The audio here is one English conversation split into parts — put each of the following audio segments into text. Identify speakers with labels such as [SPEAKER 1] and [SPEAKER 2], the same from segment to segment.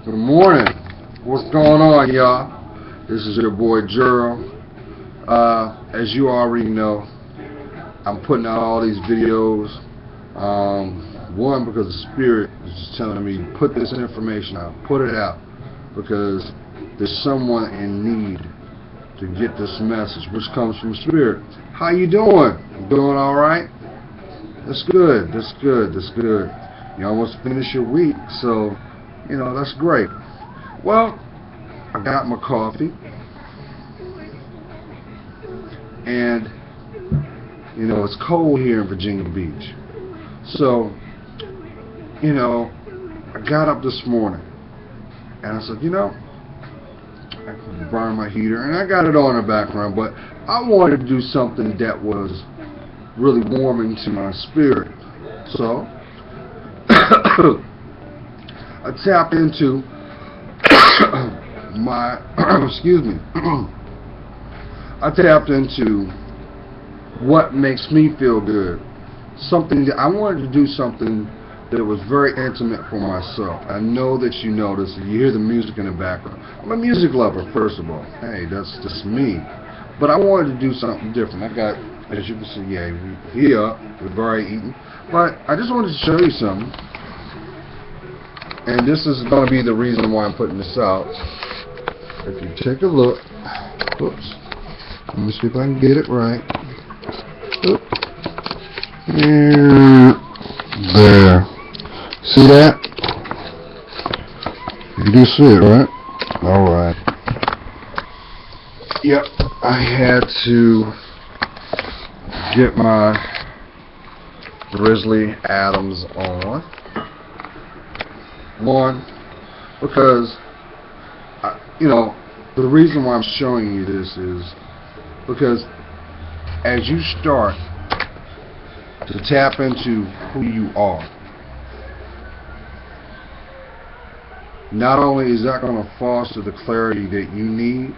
[SPEAKER 1] Good morning. What's going on, y'all? This is your boy Gerald. As you already know, I'm putting out all these videos. One, because the Spirit is just telling me, put this information out, put it out, because there's someone in need to get this message, which comes from Spirit. How you doing? You doing all right? That's good. That's good. That's good. You almost finished your week, so that's great. Well, I got my coffee, and it's cold here in Virginia Beach. So, I got up this morning, and I said, I can burn my heater, and I got it on in the background, but I wanted to do something that was really warming to my spirit. So, I tapped into my, excuse me, I tapped into what makes me feel good. Something that I wanted to do, something that was very intimate for myself. I know that you notice, you hear the music in the background. I'm a music lover, first of all. Hey, that's just me. But I wanted to do something different. I got, as you can see, we've already eaten. But I just wanted to show you something. And this is going to be the reason why I'm putting this out. If you take a look, oops, let me see if I can get it right. Oop. There. See that? You do see it, right? Alright. Yep, I had to get my Grizzly Adams on. One, because the reason why I'm showing you this is because as you start to tap into who you are, not only is that going to foster the clarity that you need,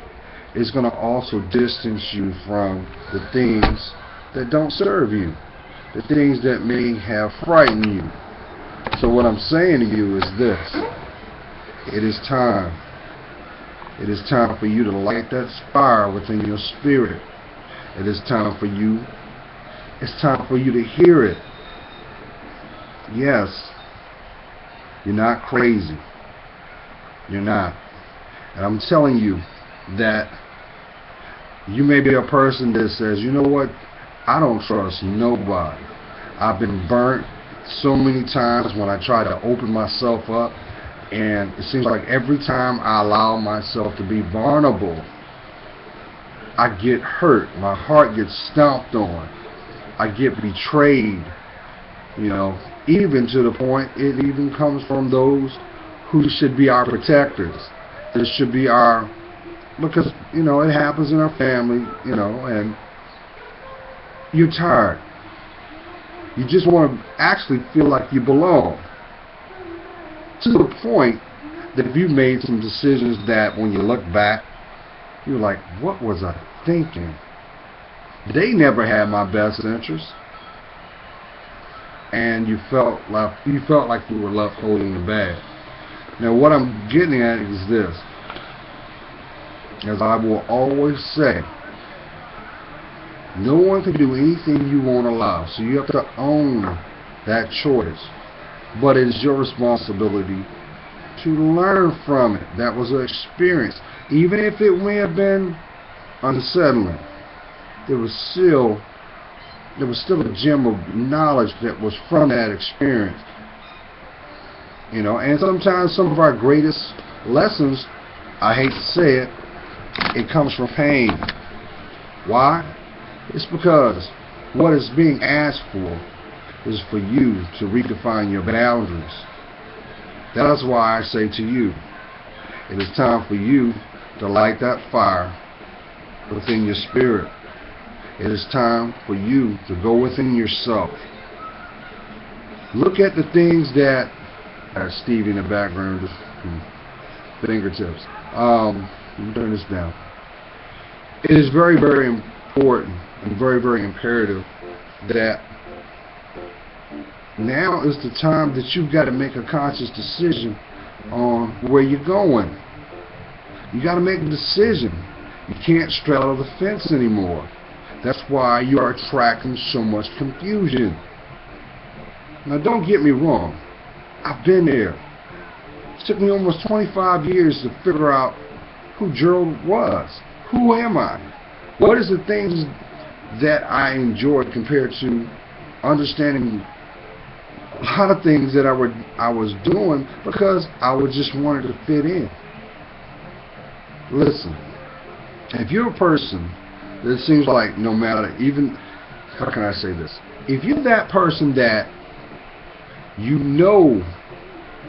[SPEAKER 1] it's going to also distance you from the things that don't serve you, the things that may have frightened you. So what I'm saying to you is this: it is time. It is time for you to light that fire within your spirit. It is time for you. It's time for you to hear it. Yes, you're not crazy. You're not. And I'm telling you that you may be a person that says, you know what, I don't trust nobody. I've been burnt so many times when I try to open myself up, and it seems like every time I allow myself to be vulnerable, I get hurt. My heart gets stomped on. I get betrayed. Even to the point it even comes from those who should be our protectors. That should be our, because it happens in our family, and you're tired. You just want to actually feel like you belong. To the point that if you made some decisions that when you look back, you're like, what was I thinking? They never had my best interest. And you felt like you were left holding the bag. Now what I'm getting at is this. As I will always say, no one can do anything you won't allow. So you have to own that choice. But it is your responsibility to learn from it. That was an experience. Even if it may have been unsettling, there was still a gem of knowledge that was from that experience. And sometimes some of our greatest lessons, I hate to say it, it comes from pain. Why? It's because what is being asked for is for you to redefine your boundaries. That's why I say to you, it is time for you to light that fire within your spirit. It is time for you to go within yourself. Look at the things that Stevie in the background, just fingertips. Let me turn this down. It is very, very important and very, very imperative that now is the time that you've got to make a conscious decision on where you're going. You got to make a decision. You can't straddle the fence anymore. That's why you are attracting so much confusion. Now don't get me wrong. I've been there. It took me almost 25 years to figure out who Gerald was. Who am I? What is the things that I enjoyed compared to understanding a lot of things that I was doing because I was just wanted to fit in. Listen, if you're a person that seems like no matter even, how can I say this? If you're that person that you know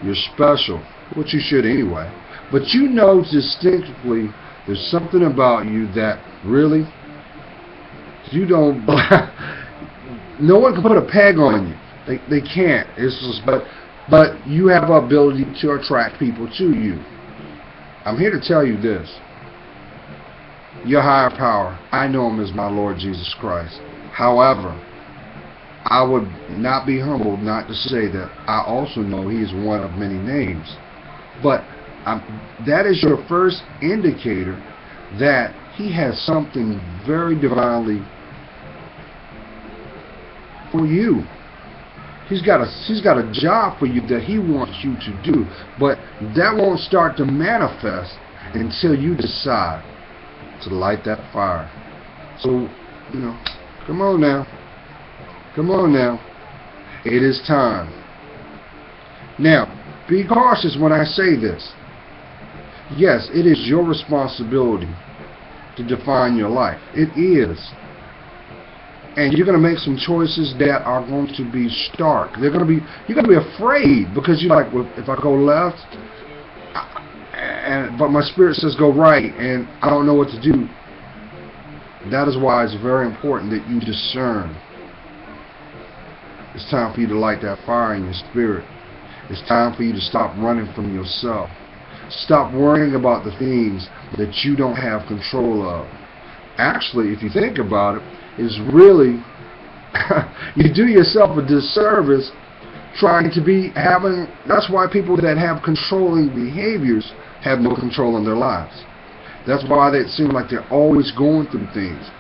[SPEAKER 1] you're special, which you should anyway, but you know distinctly there's something about you that really you don't, no one can put a peg on you. They can't. It's just, but you have the ability to attract people to you. I'm here to tell you this. Your higher power, I know him as my Lord Jesus Christ. However, I would not be humbled not to say that I also know he is one of many names. But that is your first indicator that he has something very divinely for you. He's got a job for you that he wants you to do, but that won't start to manifest until you decide to light that fire. So, come on now. Come on now. It is time. Now, be cautious when I say this. Yes, it is your responsibility to define your life. It is. And you're going to make some choices that are going to be stark. You're going to be afraid because you're like, well, if I go left, but my spirit says go right, and I don't know what to do. That is why it's very important that you discern. It's time for you to light that fire in your spirit. It's time for you to stop running from yourself. Stop worrying about the things that you don't have control of. Actually, if you think about it, is really you do yourself a disservice trying to be having. That's why people that have controlling behaviors have no control in their lives. That's why they seem like they're always going through things.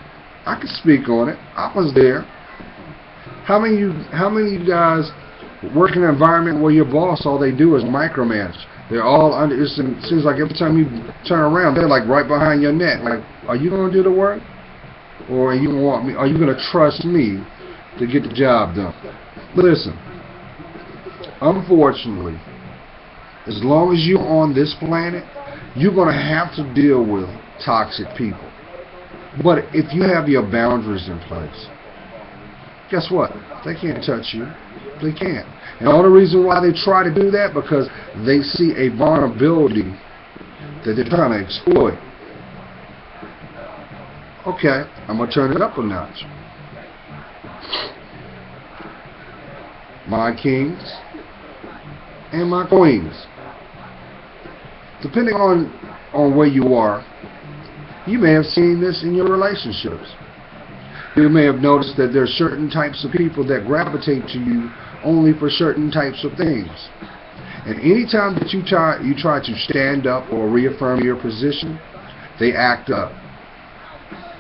[SPEAKER 1] I can speak on it. I was there. How many of you guys work in an environment where your boss, all they do is micromanage? They're all under. It seems like every time you turn around, they're like right behind your neck. Like, are you going to do the work? Or are you going to trust me to get the job done? Listen, unfortunately, as long as you're on this planet, you're going to have to deal with toxic people. But if you have your boundaries in place, guess what? They can't touch you. They can't. And the only reason why they try to do that because they see a vulnerability that they're trying to exploit. Okay, I'm going to turn it up a notch. My kings and my queens. Depending on where you are, you may have seen this in your relationships. You may have noticed that there are certain types of people that gravitate to you only for certain types of things. And anytime that you try to stand up or reaffirm your position, they act up.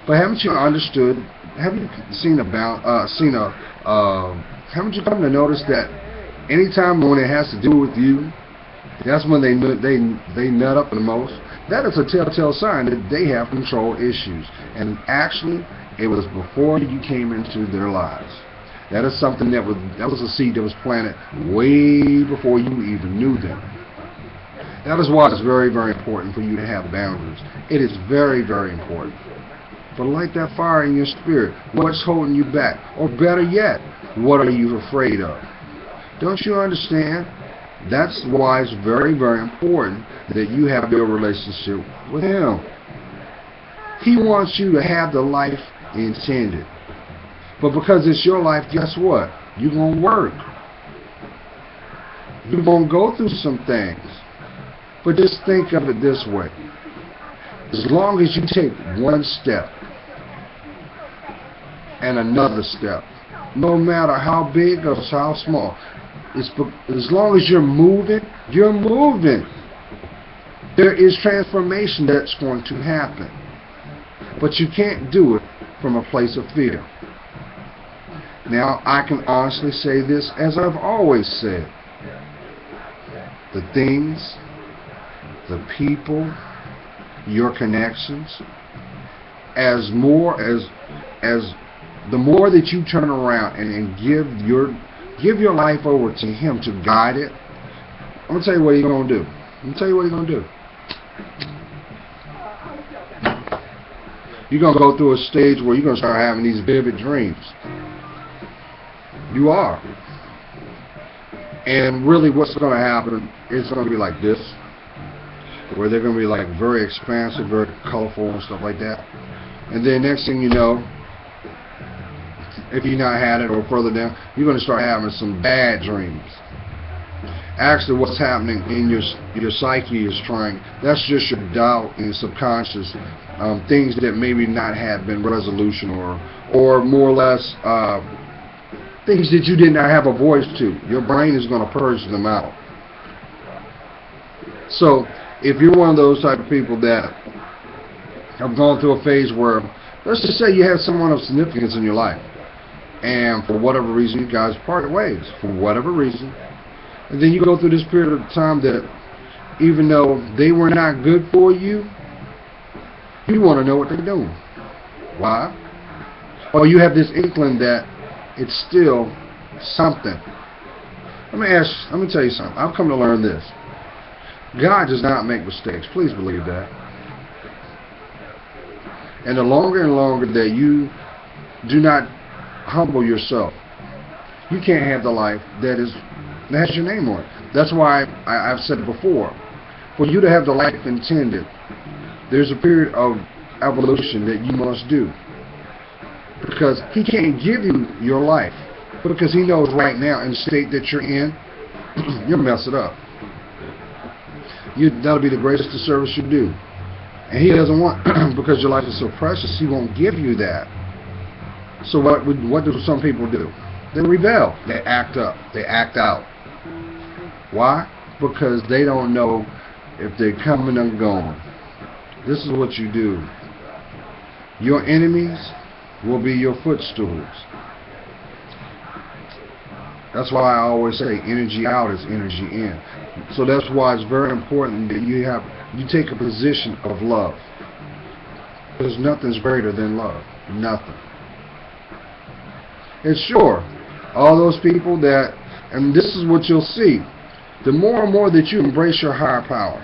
[SPEAKER 1] But haven't you understood? Haven't you haven't you come to notice that anytime when it has to do with you, that's when they nut up the most? That is a telltale sign that they have control issues. And actually, it was before you came into their lives. That is something that was a seed that was planted way before you even knew them. That is why it's very, very important for you to have boundaries. It is very, very important. But light that fire in your spirit. What's holding you back? Or better yet, what are you afraid of? Don't you understand? That's why it's very, very important that you have your relationship with him. He wants you to have the life intended. But because it's your life, guess what? You're going to work. You're going to go through some things. But just think of it this way. As long as you take one step and another step, no matter how big or how small, As long as you're moving, you're moving. There is transformation that's going to happen. But you can't do it from a place of fear. Now, I can honestly say this, as I've always said. The things, the people, your connections, the more that you turn around and give your life over to Him to guide it, I'm going to tell you what He's going to do. You're going to go through a stage where you're going to start having these vivid dreams. You are. And really what's going to happen is going to be like this, where they're going to be like very expansive, very colorful and stuff like that. And then next thing you know, if you've not had it or further down, you're going to start having some bad dreams. Actually, what's happening in your psyche is that's just your doubt and subconscious, things that maybe not have been resolution or more or less things that you did not have a voice to. Your brain is going to purge them out. So if you're one of those type of people that have gone through a phase where, let's just say you have someone of significance in your life, and for whatever reason you guys parted ways, for whatever reason, and then you go through this period of time that even though they were not good for you, you want to know what they're doing. Why? Or you have this inkling that it's still something. Let me tell you something. I've come to learn this. God does not make mistakes. Please believe that. And the longer and longer that you do not humble yourself, you can't have the life that has your name on it. That's why I've said before, for you to have the life intended, there's a period of evolution that you must do. Because He can't give you your life, because He knows right now in the state that you're in, you'll mess it up. That'll be the greatest disservice you do. And He doesn't want, because your life is so precious, He won't give you that. So what do some people do? They rebel. They act up. They act out. Why? Because they don't know if they're coming or going. This is what you do. Your enemies will be your footstools. That's why I always say energy out is energy in. So that's why it's very important that you take a position of love. Because nothing's greater than love. Nothing. And sure, all those people and this is what you'll see, the more and more that you embrace your higher power,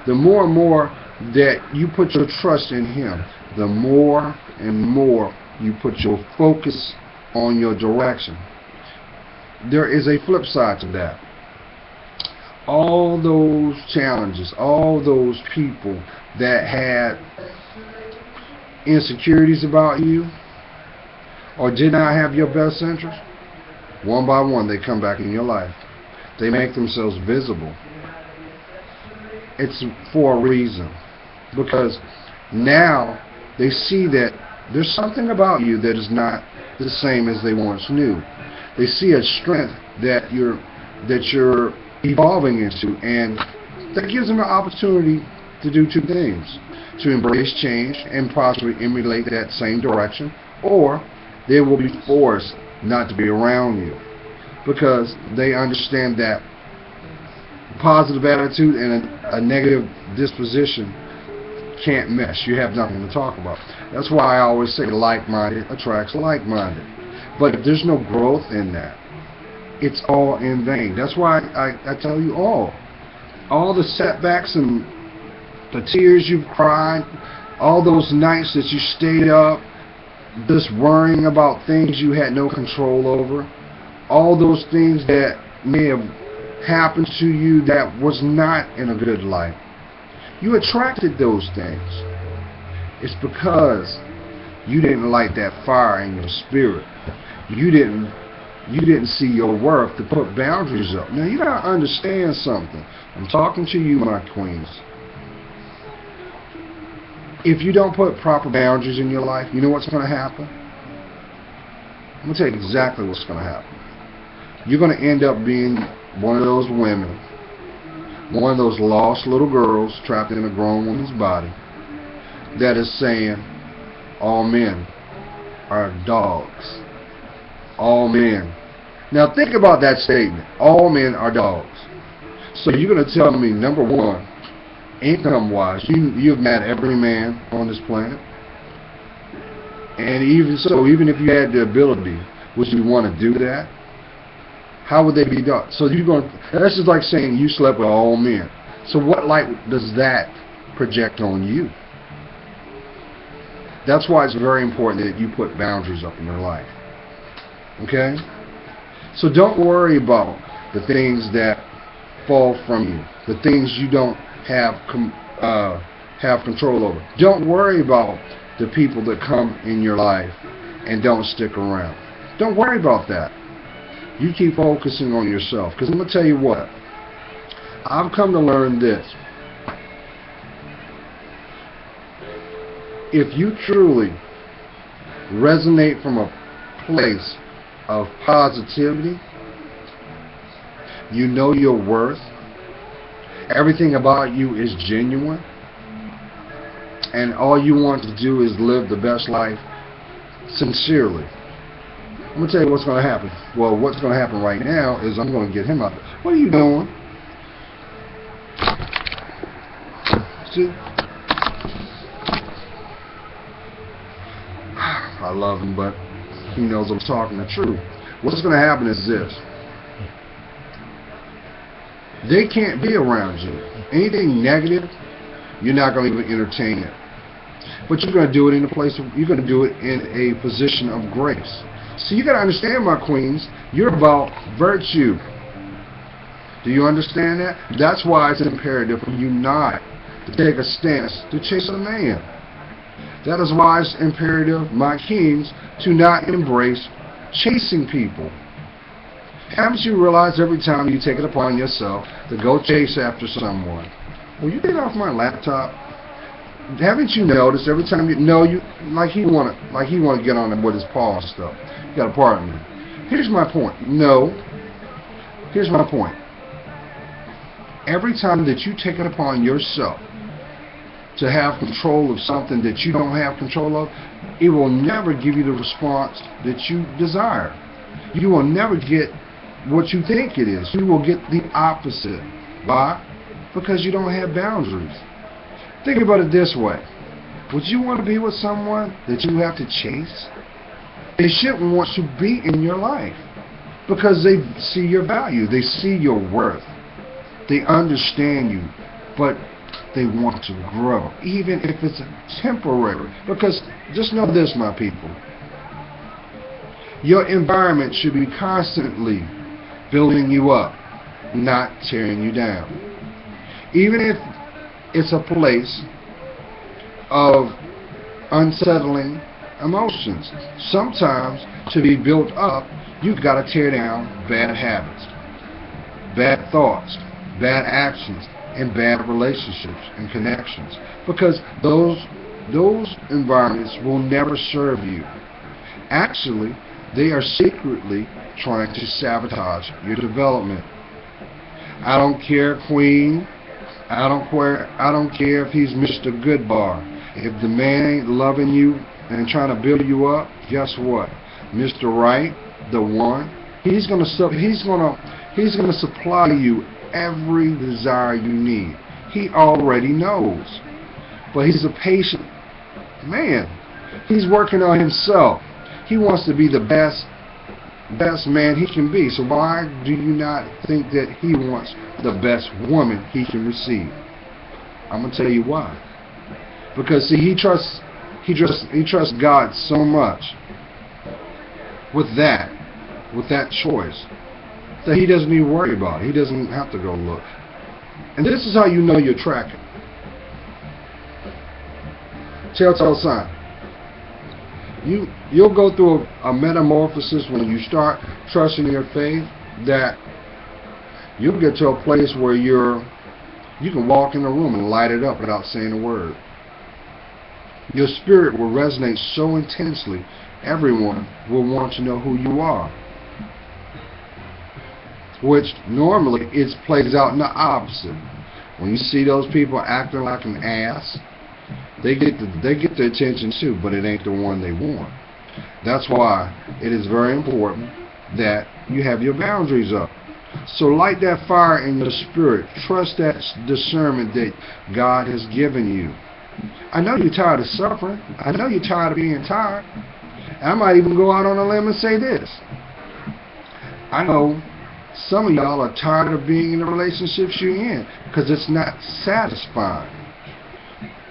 [SPEAKER 1] the more and more that you put your trust in Him, the more and more you put your focus on your direction. There is a flip side to that. All those challenges, all those people that had insecurities about you or did not have your best interest, one by one they come back in your life. They make themselves visible. It's for a reason. Because now they see that there's something about you that is not the same as they once knew. They see a strength that you're evolving into, and that gives them an opportunity to do two things: to embrace change and possibly emulate that same direction, or they will be forced not to be around you because they understand that positive attitude and a negative disposition can't mesh. You have nothing to talk about. That's why I always say like-minded attracts like-minded. But if there's no growth in that, it's all in vain. That's why I tell you all the setbacks and the tears you've cried, all those nights that you stayed up just worrying about things you had no control over, all those things that may have happened to you that was not in a good light. You attracted those things. It's because you didn't light that fire in your spirit. You didn't see your worth to put boundaries up. Now you gotta understand something. I'm talking to you, my queens. If you don't put proper boundaries in your life, you know what's going to happen? I'm going to tell you exactly what's going to happen. you're going to end up being one of those women, one of those lost little girls trapped in a grown woman's body that is saying all men are dogs. All men. Now think about that statement. All men are dogs. So you're going to tell me, number one, income-wise, you've met every man on this planet. And even so, even if you had the ability, would you want to do that? How would they be done? So you're going. That's just like saying you slept with all men. So what light does that project on you? That's why it's very important that you put boundaries up in your life. Okay? So don't worry about the things that fall from you, the things you don't have control over. Don't worry about the people that come in your life and don't stick around. Don't worry about that. You keep focusing on yourself. Because I'm going to tell you what. I've come to learn this. If you truly resonate from a place of positivity, you know your worth, everything about you is genuine, and all you want to do is live the best life sincerely, I'm going to tell you what's going to happen. Well, what's going to happen right now is I'm going to get him out. What are you doing? See? I love him, but he knows I'm talking the truth. What's going to happen is this. They can't be around you. Anything negative, you're not going to even entertain it. But you're going to do it in a place of, you're going to do it in a position of grace. See, you got to understand, my queens, you're about virtue. Do you understand that? That's why it's imperative for you not to take a stance to chase a man. That is why it's imperative, my kings, to not embrace chasing people. Haven't you realized every time you take it upon yourself to go chase after someone, will you get off my laptop? Haven't you noticed every time you know you like he want to get on him with his paw and stuff? You got a partner. Here's my point. No. Here's my point. Every time that you take it upon yourself to have control of something that you don't have control of, it will never give you the response that you desire. You will never get what you think it is. You will get the opposite. Why? Because you don't have boundaries. Think about it this way. Would you want to be with someone that you have to chase? They shouldn't want to be in your life because they see your value. They see your worth. They understand you, but they want to grow, even if it's temporary. Because just know this, my people. Your environment should be constantly building you up, not tearing you down. Even if it's a place of unsettling emotions. Sometimes to be built up, you've got to tear down bad habits, bad thoughts, bad actions, and bad relationships and connections. Because those environments will never serve you. Actually, they are secretly trying to sabotage your development. I don't care, Queen. I don't care if he's Mr. Goodbar. If the man ain't loving you and trying to build you up, guess what? Mr. Right, the one, he's gonna supply you every desire you need. He already knows. But he's a patient man. He's working on himself. He wants to be the best man he can be. So why do you not think that he wants the best woman he can receive? I'm gonna tell you why. Because see, he trusts God so much with that choice that he doesn't even worry about it. He doesn't have to go look. And this is how you know you're tracking. Telltale sign. You'll go through a metamorphosis when you start trusting your faith, that you'll get to a place where you can walk in a room and light it up without saying a word. Your spirit will resonate so intensely, everyone will want to know who you are. which normally it plays out in the opposite. When you see those people acting like an ass, they get the attention too, but it ain't the one they want. That's why it is very important that you have your boundaries up. So light that fire in your spirit. Trust that discernment that God has given you. I know you're tired of suffering. I know you're tired of being tired. I might even go out on a limb and say this. I know some of y'all are tired of being in the relationships you're in because it's not satisfying.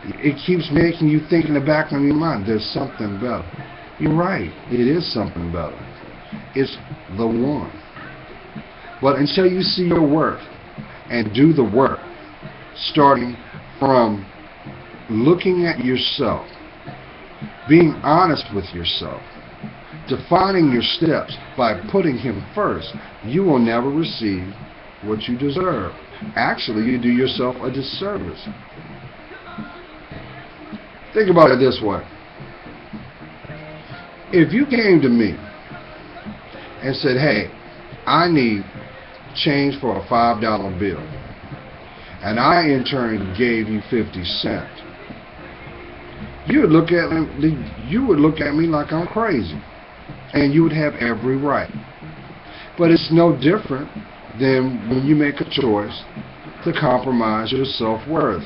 [SPEAKER 1] It keeps making you think in the back of your mind, there's something better. You're right. It is something better. It's the one. But until you see your worth and do the work, starting from looking at yourself, being honest with yourself, defining your steps by putting Him first, you will never receive what you deserve. Actually, you do yourself a disservice. Think about it this way. If you came to me and said, hey, I need change for a $5 bill, and I in turn gave you 50 cents, you would look at me like I'm crazy, and you would have every right. But it's no different than when you make a choice to compromise your self-worth.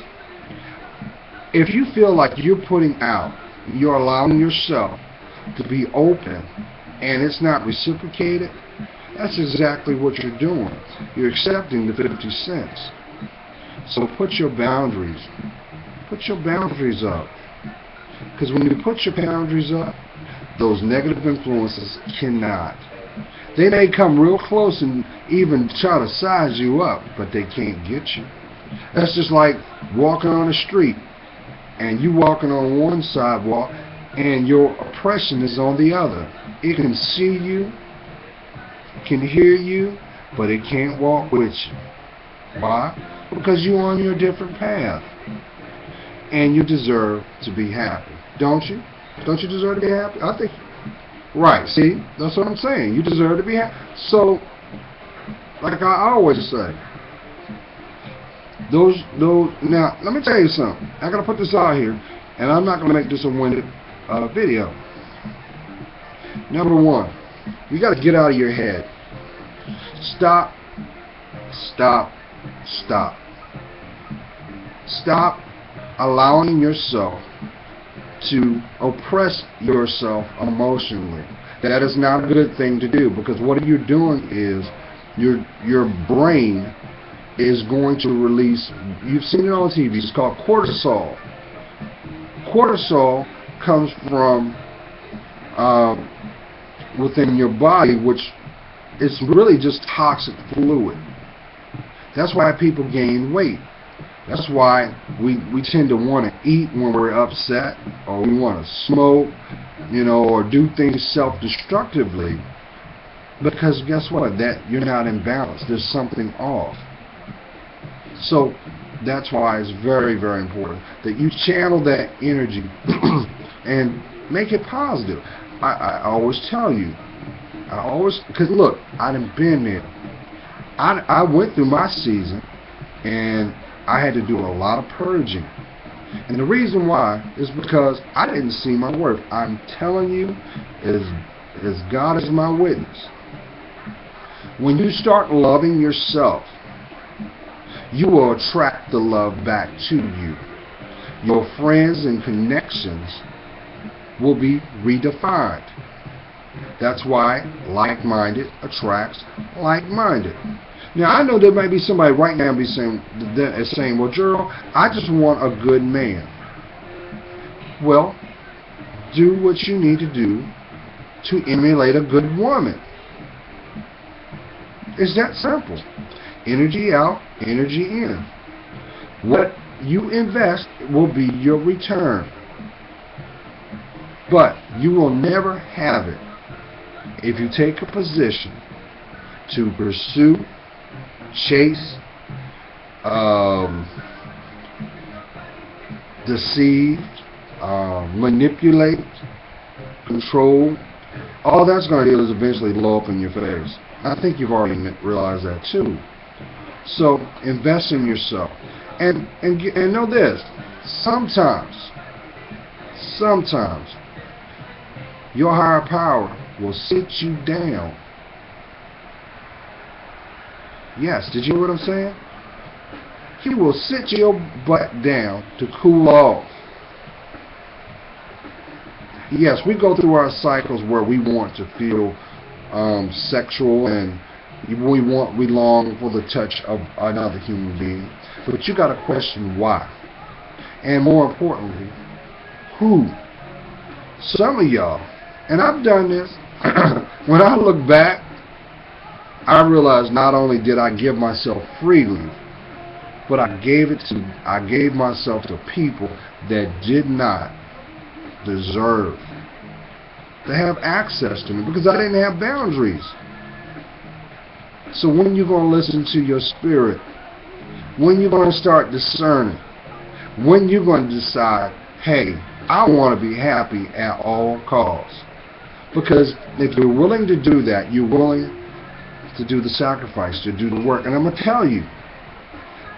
[SPEAKER 1] If you feel like you're putting out, you're allowing yourself to be open, and it's not reciprocated, that's exactly what you're doing. You're accepting the 50 cents. So put your boundaries up. Because when you put your boundaries up, those negative influences cannot. They may come real close and even try to size you up, but they can't get you. That's just like walking on the street, and you walking on one sidewalk, and your oppression is on the other. It can see you, can hear you, but it can't walk with you. Why? Because you're on your different path. And you deserve to be happy. Don't you? Don't you deserve to be happy? I think. Right, see? That's what I'm saying. You deserve to be happy. So, like I always say, now, let me tell you something. I gotta put this out here, and I'm not gonna make this a winded video. Number one, you gotta get out of your head. Stop. Stop allowing yourself to oppress yourself emotionally. That is not a good thing to do, because what you're doing is your brain is going to release, you've seen it on TV, it's called cortisol. Cortisol comes from within your body, which is really just toxic fluid. That's why people gain weight. That's why we tend to want to eat when we're upset, or we want to smoke, or do things self-destructively, because guess what? That you're not in balance. There's something off. So that's why it's very, very important that you channel that energy and make it positive. I always tell you, because look, I done been there. I went through my season, and I had to do a lot of purging. And the reason why is because I didn't see my worth. I'm telling you, as God is my witness, when you start loving yourself, you will attract the love back to you. Your friends and connections will be redefined. That's why like-minded attracts like-minded. Now, I know there might be somebody right now saying, well, Gerald, I just want a good man. Well, do what you need to do to emulate a good woman. It's that simple. Energy out, energy in. What you invest will be your return. But you will never have it if you take a position to pursue, chase, deceive, manipulate, control, all that's going to do is eventually blow up in your face. I think you've already realized that too. So invest in yourself, and know this: sometimes your higher power will sit you down. Yes, did you hear what I'm saying? He will sit your butt down to cool off. Yes, we go through our cycles where we want to feel sexual, and we long for the touch of another human being. But you got to question why, and more importantly, who. Some of y'all, and I've done this. When I look back, I realized not only did I give myself freely, but I gave myself to people that did not deserve to have access to me, because I didn't have boundaries. So when you're going to listen to your spirit, when you're going to start discerning, when you're going to decide, hey, I want to be happy at all costs. Because if you're willing to do that, you're willing to do the sacrifice, to do the work. And I'm going to tell you,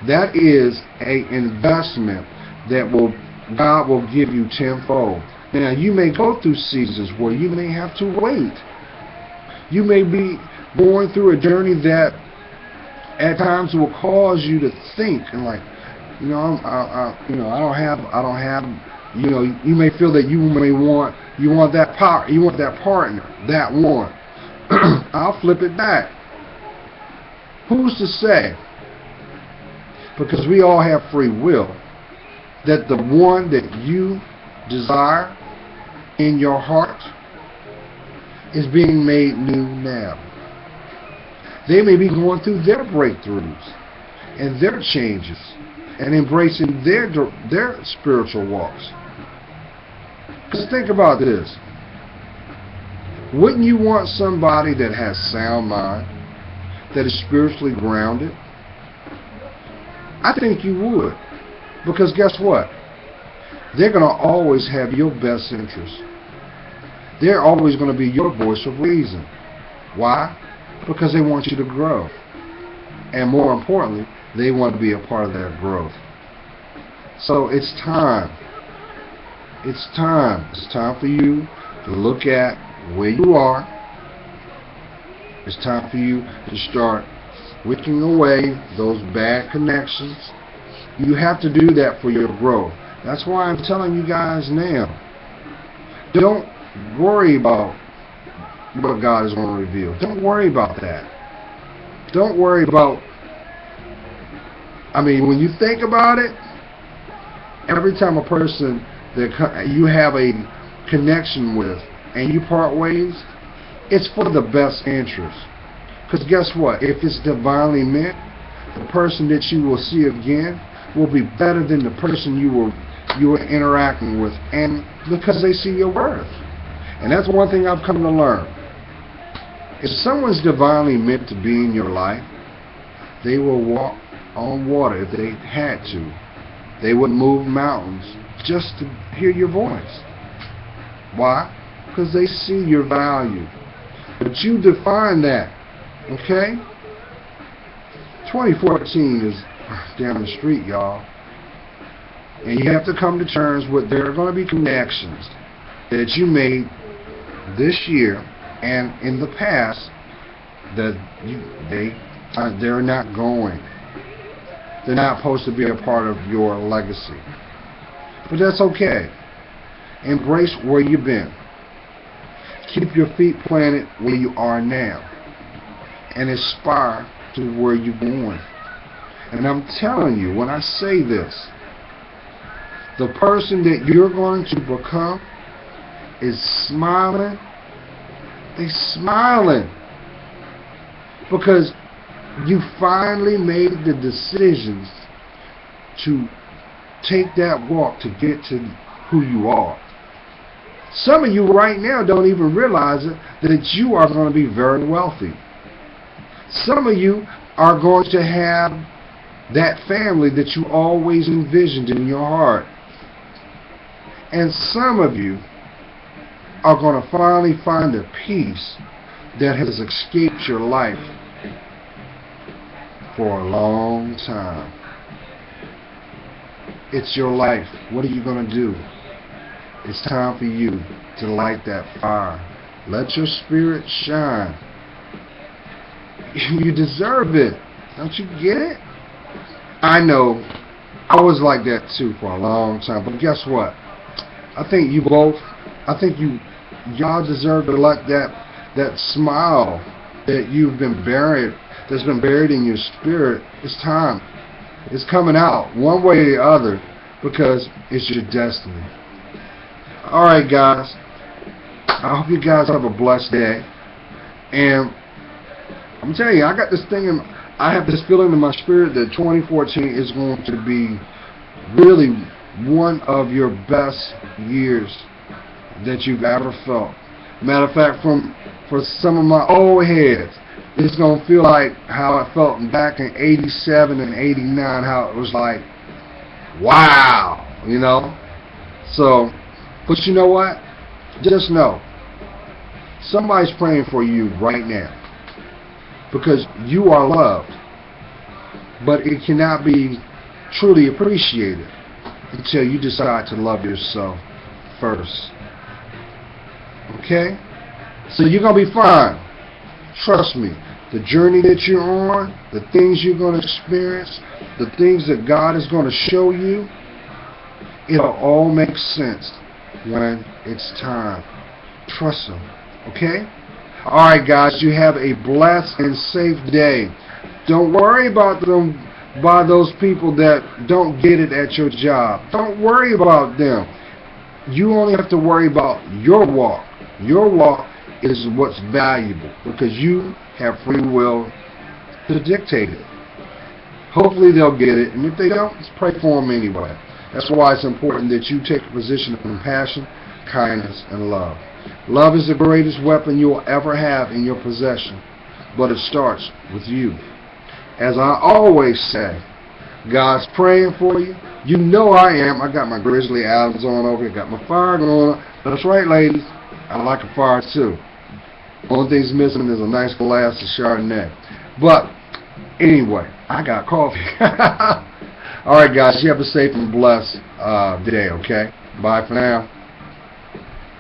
[SPEAKER 1] that is an investment that God will give you tenfold. Now, you may go through seasons where you may have to wait. You may be going through a journey that at times will cause you to think and like, I don't have, you may feel that you want that power, you want that partner, that one. I'll flip it back. Who's to say? Because we all have free will, that the one that you desire in your heart is being made new now. They may be going through their breakthroughs and their changes and embracing their spiritual walks. Because think about this. Wouldn't you want somebody that has sound mind, that is spiritually grounded? I think you would. Because guess what? They're going to always have your best interest. They're always going to be your voice of reason. Why? Because they want you to grow. And more importantly, they want to be a part of that growth. So it's time. It's time. It's time for you to look at where you are. It's time for you to start wicking away those bad connections. You have to do that for your growth. That's why I'm telling you guys now. Don't worry about what God is going to reveal. Don't worry about that. Don't worry about, when you think about it, every time a person that you have a connection with and you part ways, it's for the best interest. Because guess what? If it's divinely meant, the person that you will see again will be better than the person you were interacting with, and because they see your worth. And that's one thing I've come to learn. If someone's divinely meant to be in your life, they will walk on water if they had to. They would move mountains just to hear your voice. Why? Because they see your value. But you define that, okay? 2014 is down the street, y'all. And you have to come to terms with there are going to be connections that you made this year and in the past that they're not going. They're not supposed to be a part of your legacy. But that's okay. Embrace where you've been. Keep your feet planted where you are now. And aspire to where you're going. And I'm telling you, when I say this, the person that you're going to become is smiling. They're smiling. Because you finally made the decisions to take that walk to get to who you are. Some of you right now don't even realize it, that you are going to be very wealthy. Some of you are going to have that family that you always envisioned in your heart. And some of you are going to finally find a peace that has escaped your life for a long time. It's your life. What are you going to do? It's time for you to light that fire. Let your spirit shine. You deserve it. Don't you get it? I know. I was like that too for a long time. But guess what? I think y'all deserve to let that smile that you've been buried, that's been buried in your spirit. It's time. It's coming out one way or the other, because it's your destiny. Alright guys, I hope you guys have a blessed day. And I'm telling you, I have this feeling in my spirit that 2014 is going to be really one of your best years that you've ever felt. Matter of fact, for some of my old heads, it's going to feel like how it felt back in 87 and 89, how it was like, wow, you know? So, but you know what? Just know, somebody's praying for you right now, because you are loved, but it cannot be truly appreciated until you decide to love yourself first. Okay? So you're going to be fine. Trust me. The journey that you're on, the things you're going to experience, the things that God is going to show you, it'll all make sense when it's time. Trust Him. Okay? Alright guys, you have a blessed and safe day. Don't worry about those people that don't get it at your job. Don't worry about them. You only have to worry about your walk. Your walk is what's valuable, because you have free will to dictate it. Hopefully they'll get it, and if they don't, just pray for them anyway. That's why it's important that you take a position of compassion, kindness, and love. Love is the greatest weapon you'll ever have in your possession, but it starts with you. As I always say, God's praying for you. You know I am. I got my Grizzly Adams on over here, got my fire going on. That's right, ladies. I like a fire too. Only thing's missing is a nice glass of Chardonnay. But anyway, I got coffee. Alright guys, you have a safe and blessed day, okay? Bye for now.